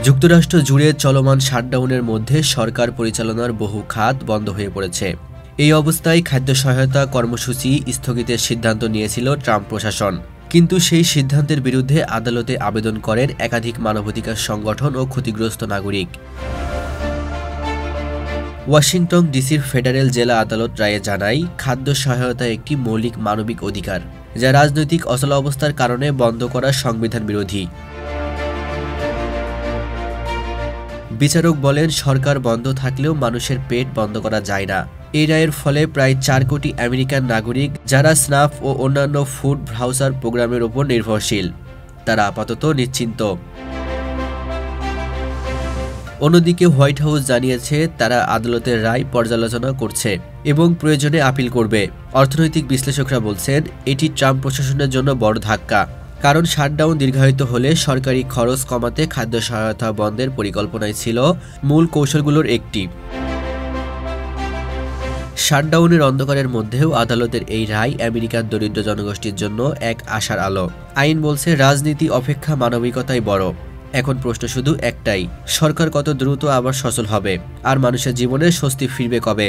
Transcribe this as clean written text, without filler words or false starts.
যুক্তরাষ্ট্র জুড়ে চলমান শাটডাউনের মধ্যে সরকার পরিচালনার বহু খাত বন্ধ হয়ে পড়েছে। এই অবস্থায় খাদ্য সহায়তা কর্মসূচি স্থগিতের সিদ্ধান্ত নিয়েছিল ট্রাম্প প্রশাসন। কিন্তু সেই সিদ্ধান্তের বিরুদ্ধে আদালতে আবেদন করেন একাধিক মানবাধিকার সংগঠন ও ক্ষতিগ্রস্ত নাগরিক। ওয়াশিংটন ডিসির ফেডারেল জেলা আদালত রায়ে জানায়, খাদ্য সহায়তা একটি মৌলিক মানবিক অধিকার, যা রাজনৈতিক অচলাবস্থার কারণে বন্ধ করা সংবিধান বিরোধী। বিচারক বলেন, সরকার বন্ধ থাকলেও মানুষের পেট বন্ধ করা যায় না। এই রায়ের ফলে প্রায় 4 কোটি আমেরিকান নাগরিক, যারা স্নাফ ও অন্যান্য ফুড ভাউচার প্রোগ্রামের উপর নির্ভরশীল, তারা আপাতত নিশ্চিন্ত। অন্যদিকে হোয়াইট হাউস জানিয়েছে, তারা আদালতের রায় পর্যালোচনা করছে এবং প্রয়োজনে আপিল করবে। অর্থনৈতিক বিশ্লেষকরা বলছেন, এটি ট্রাম্প প্রশাসনের জন্য বড় ধাক্কা, কারণ শাটডাউন দীর্ঘায়িত হলে সরকারি খরচ কমাতে খাদ্য সহায়তা বন্ধের পরিকল্পনায় ছিল মূল কৌশলগুলোর একটি। শাটডাউনের অন্ধকারের মধ্যেও আদালতের এই রায় আমেরিকার দরিদ্র জনগোষ্ঠীর জন্য এক আশার আলো। আইন বলছে, রাজনীতি অপেক্ষা মানবিকতাই বড়। এখন প্রশ্ন শুধু একটাই, সরকার কত দ্রুত আবার সচল হবে আর মানুষের জীবনে স্বস্তি ফিরবে কবে?